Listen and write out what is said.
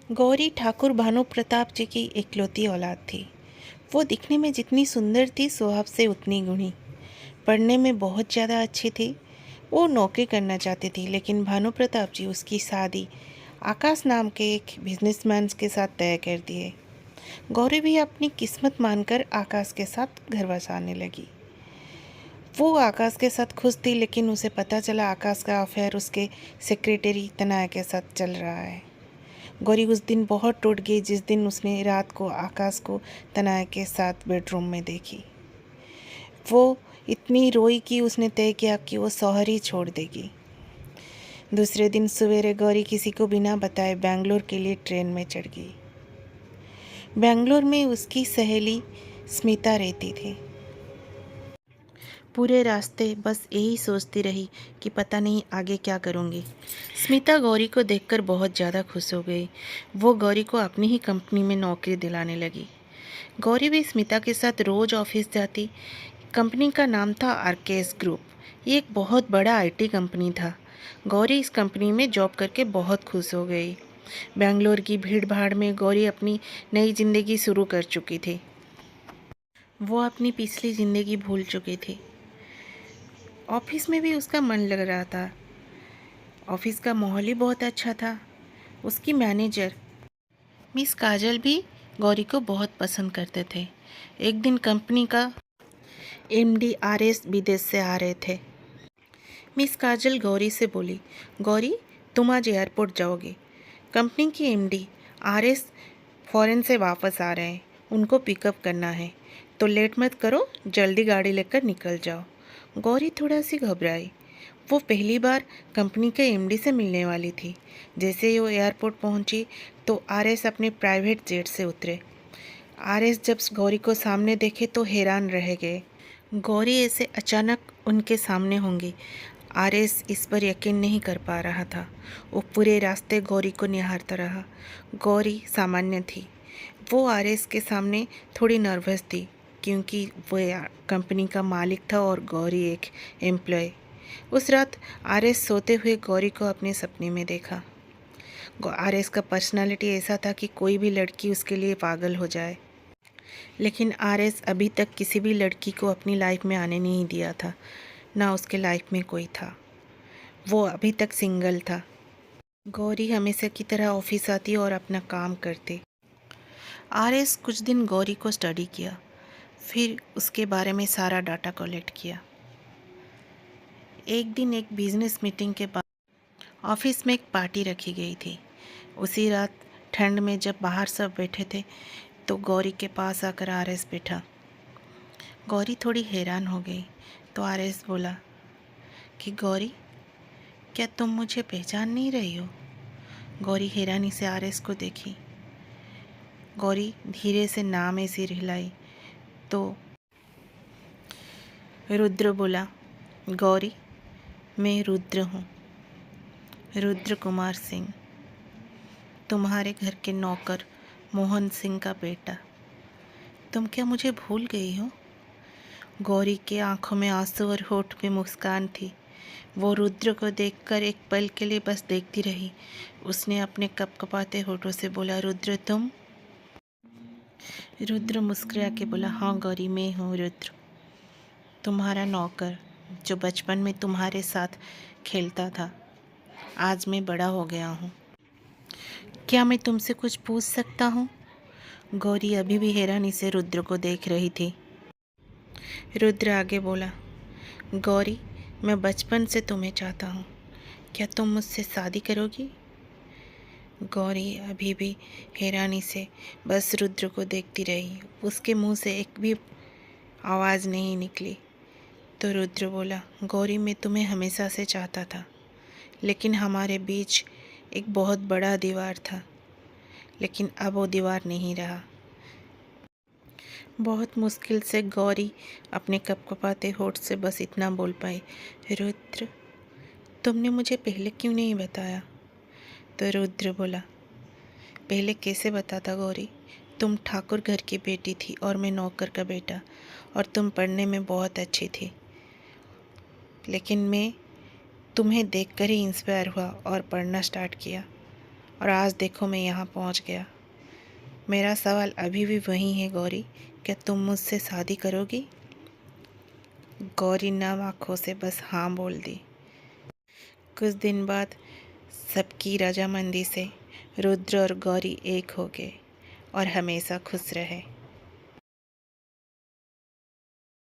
गौरी ठाकुर भानु प्रताप जी की इकलौती औलाद थी। वो दिखने में जितनी सुंदर थी, स्वभाव से उतनी गुणी। पढ़ने में बहुत ज़्यादा अच्छी थी। वो नौकरी करना चाहती थी, लेकिन भानु प्रताप जी उसकी शादी आकाश नाम के एक बिजनेसमैन के साथ तय कर दिए। गौरी भी अपनी किस्मत मानकर आकाश के साथ घर बसाने लगी। वो आकाश के साथ खुश थी, लेकिन उसे पता चला आकाश का अफेयर उसके सेक्रेटरी तनया के साथ चल रहा है। गौरी उस दिन बहुत टूट गई जिस दिन उसने रात को आकाश को तनया के साथ बेडरूम में देखी। वो इतनी रोई कि उसने तय किया कि वो शहर ही छोड़ देगी। दूसरे दिन सवेरे गौरी किसी को बिना बताए बेंगलोर के लिए ट्रेन में चढ़ गई। बेंगलोर में उसकी सहेली स्मिता रहती थी। पूरे रास्ते बस यही सोचती रही कि पता नहीं आगे क्या करूँगी। स्मिता गौरी को देखकर बहुत ज़्यादा खुश हो गई। वो गौरी को अपनी ही कंपनी में नौकरी दिलाने लगी। गौरी भी स्मिता के साथ रोज़ ऑफिस जाती। कंपनी का नाम था आरकेएस ग्रुप। ये एक बहुत बड़ा आईटी कंपनी था। गौरी इस कंपनी में जॉब करके बहुत खुश हो गई। बेंगलोर की भीड़ भाड़ में गौरी अपनी नई ज़िंदगी शुरू कर चुकी थी। वो अपनी पिछली ज़िंदगी भूल चुकी थी। ऑफिस में भी उसका मन लग रहा था। ऑफिस का माहौल ही बहुत अच्छा था। उसकी मैनेजर मिस काजल भी गौरी को बहुत पसंद करते थे। एक दिन कंपनी का एमडी आरएस विदेश से आ रहे थे। मिस काजल गौरी से बोली, गौरी तुम आज एयरपोर्ट जाओगी। कंपनी की एमडी आरएस फॉरेन से वापस आ रहे हैं, उनको पिकअप करना है, तो लेट मत करो, जल्दी गाड़ी लेकर निकल जाओ। गौरी थोड़ा सी घबराई। वो पहली बार कंपनी के एमडी से मिलने वाली थी। जैसे ही वो एयरपोर्ट पहुंची तो आरएस अपने प्राइवेट जेट से उतरे। आरएस जब गौरी को सामने देखे तो हैरान रह गए। गौरी ऐसे अचानक उनके सामने होंगी, आरएस इस पर यकीन नहीं कर पा रहा था। वो पूरे रास्ते गौरी को निहारता रहा। गौरी सामान्य थी। वो आरएस के सामने थोड़ी नर्वस थी, क्योंकि वो कंपनी का मालिक था और गौरी एक एम्प्लॉय। उस रात आरएस सोते हुए गौरी को अपने सपने में देखा। आरएस का पर्सनालिटी ऐसा था कि कोई भी लड़की उसके लिए पागल हो जाए। लेकिन आरएस अभी तक किसी भी लड़की को अपनी लाइफ में आने नहीं दिया था, ना उसके लाइफ में कोई था। वो अभी तक सिंगल था। गौरी हमेशा की तरह ऑफिस आती और अपना काम करती। आरएस कुछ दिन गौरी को स्टडी किया, फिर उसके बारे में सारा डाटा कलेक्ट किया। एक दिन एक बिजनेस मीटिंग के बाद ऑफिस में एक पार्टी रखी गई थी। उसी रात ठंड में जब बाहर सब बैठे थे तो गौरी के पास आकर आरएस बैठा। गौरी थोड़ी हैरान हो गई तो आरएस बोला कि गौरी, क्या तुम मुझे पहचान नहीं रही हो? गौरी हैरानी से आरएस को देखी। गौरी धीरे से नाम ऐसे हिलाई तो रुद्र बोला, गौरी मैं रुद्र हूँ, रुद्र कुमार सिंह, तुम्हारे घर के नौकर मोहन सिंह का बेटा। तुम क्या मुझे भूल गई हो? गौरी के आंखों में आंसू और होठ में मुस्कान थी। वो रुद्र को देखकर एक पल के लिए बस देखती रही। उसने अपने कपकपाते होठों से बोला, रुद्र तुम? रुद्र मुस्कुरा के बोला, हाँ गौरी मैं हूँ रुद्र, तुम्हारा नौकर, जो बचपन में तुम्हारे साथ खेलता था। आज मैं बड़ा हो गया हूँ। क्या मैं तुमसे कुछ पूछ सकता हूँ? गौरी अभी भी हैरानी से रुद्र को देख रही थी। रुद्र आगे बोला, गौरी मैं बचपन से तुम्हें चाहता हूँ, क्या तुम मुझसे शादी करोगी? गौरी अभी भी हैरानी से बस रुद्र को देखती रही। उसके मुंह से एक भी आवाज़ नहीं निकली। तो रुद्र बोला, गौरी मैं तुम्हें हमेशा से चाहता था, लेकिन हमारे बीच एक बहुत बड़ा दीवार था, लेकिन अब वो दीवार नहीं रहा। बहुत मुश्किल से गौरी अपने कपकपाते होठ से बस इतना बोल पाई, रुद्र तुमने मुझे पहले क्यों नहीं बताया? तो रुद्र बोला, पहले कैसे बताता गौरी? तुम ठाकुर घर की बेटी थी और मैं नौकर का बेटा, और तुम पढ़ने में बहुत अच्छी थी, लेकिन मैं तुम्हें देखकर ही इंस्पायर हुआ और पढ़ना स्टार्ट किया। और आज देखो मैं यहाँ पहुँच गया। मेरा सवाल अभी भी वही है गौरी, क्या तुम मुझसे शादी करोगी? गौरी नम आँखों से बस हाँ बोल दी। कुछ दिन बाद सबकी रजामंदी से रुद्र और गौरी एक हो गए और हमेशा खुश रहे।